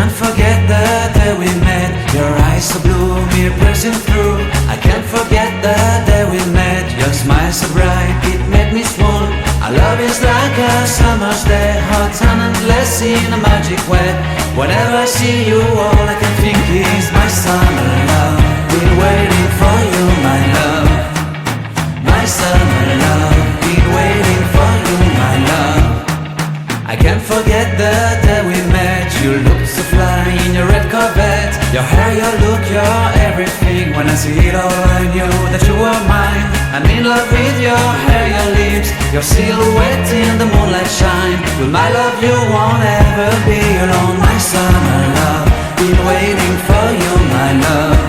can't forget the day we met. Your eyes so blue, me piercing through. I can't forget the day we met. Your smile so bright, it made me swoon. Our love is like a summer's day, hot and endless in a magic way. Whenever I see you, all I can think is my summer love. Been waiting for you, my love. My summer love. Been waiting for you, my love. I can't forget the day we met. You looked so fly in your red Corvette. Your hair, your look, your everything. When I see it all, I knew that you were mine. I'm in love with your hair, your lips, your silhouette in the moonlight shine. With my love you won't ever be alone. My summer love, been waiting for you, my love.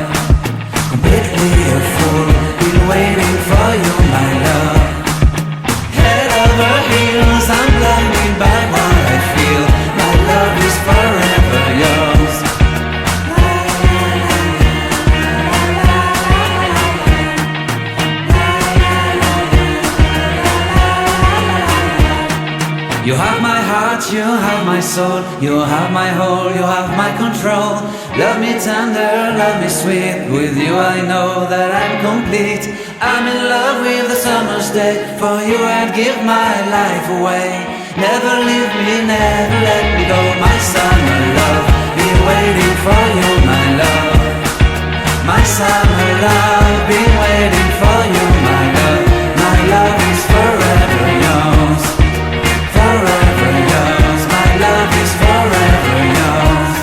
Completely a fool, been waiting for you, my love. Head over heels, I'm blinded by what I feel. My love is forever yours. You have my heart, you have my soul. You have my whole, you have my control. Love me tender, love me sweet. With you I know that I'm complete. I'm in love with the summer's day. For you I'd give my life away. Never leave me, never let me go. My summer love, been waiting for you, my love. My summer love, been waiting for you, my love. My love is forever yours. Forever yours, my love is forever yours.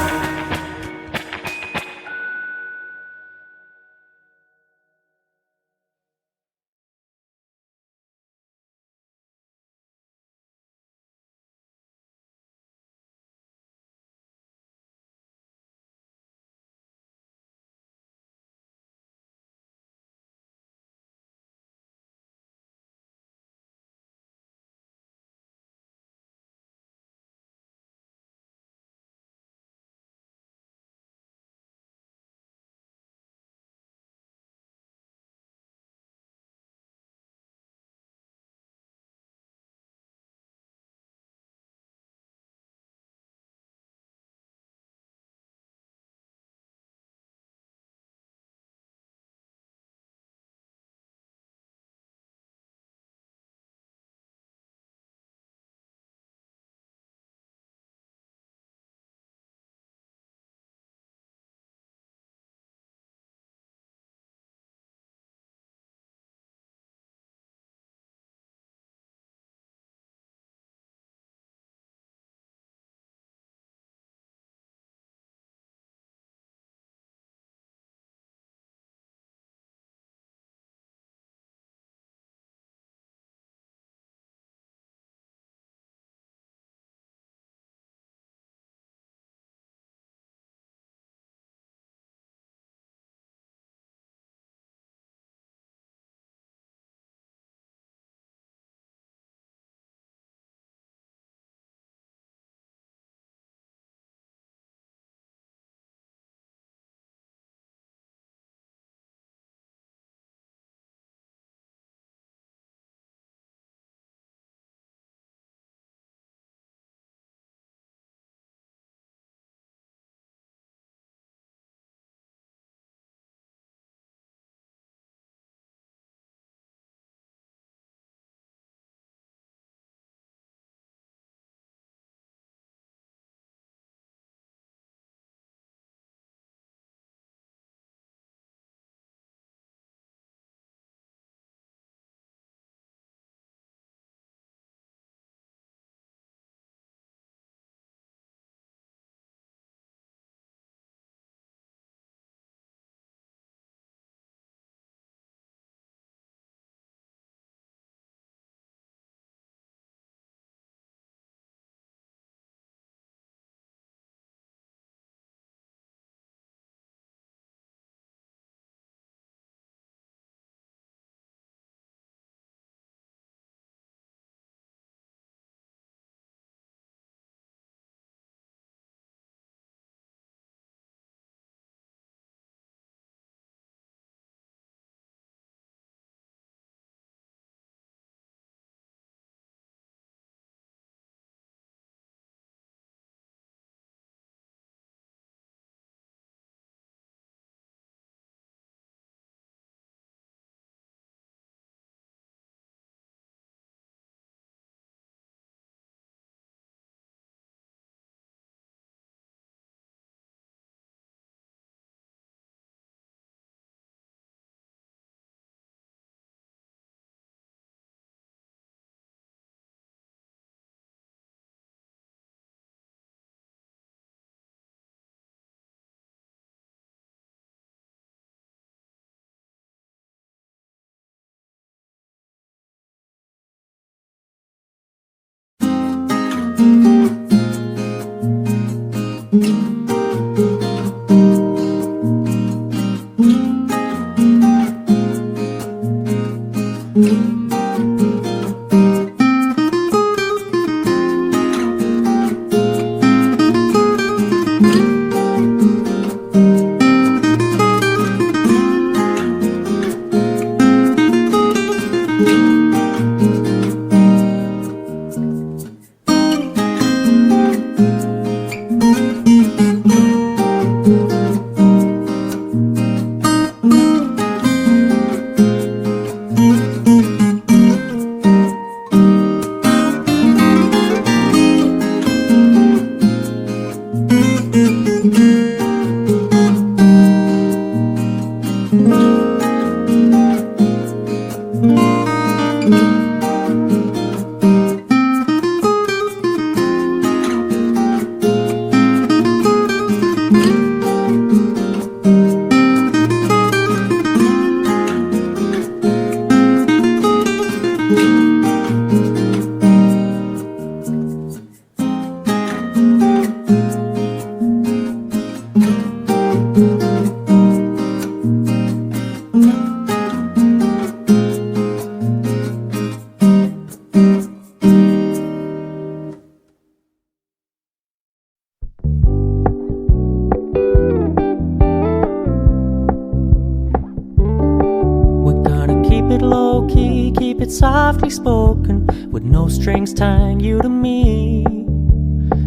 softly spoken, with no strings tying you to me.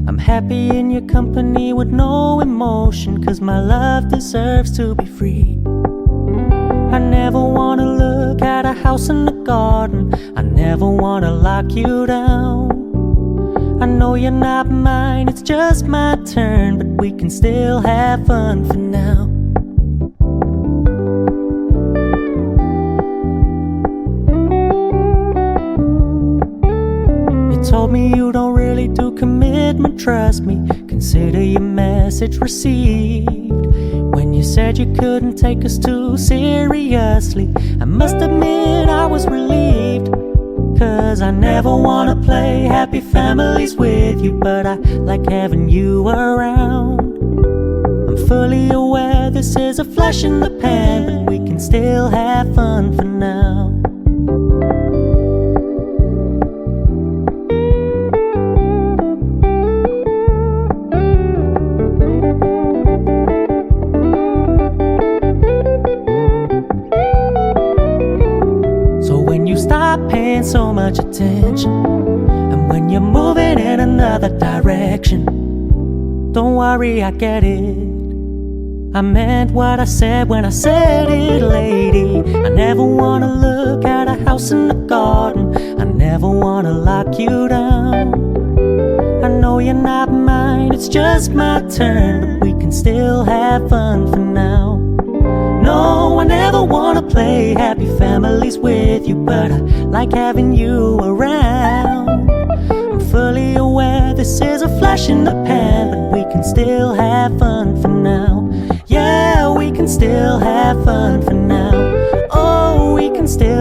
I'm happy in your company with no emotion, 'cause my love deserves to be free. I never wanna look at a house in the garden, I never wanna lock you down. I know you're not mine, it's just my turn, but we can still have fun for now. You told me you don't really do commitment, trust me, consider your message received. When you said you couldn't take us too seriously, I must admit I was relieved. 'Cause I never wanna play happy families with you, but I like having you around. I'm fully aware this is a flash in the pan, but we can still have fun for now. Stop paying so much attention, and when you're moving in another direction, don't worry, I get it. I meant what I said when I said it, lady. I never wanna look at a house in the garden, I never wanna lock you down. I know you're not mine, it's just my turn, but we can still have fun for now. No, I never wanna play happy families with you, but I like having you around. I'm fully aware this is a flash in the pan, but we can still have fun for now. Yeah, we can still have fun for now. Oh, we can still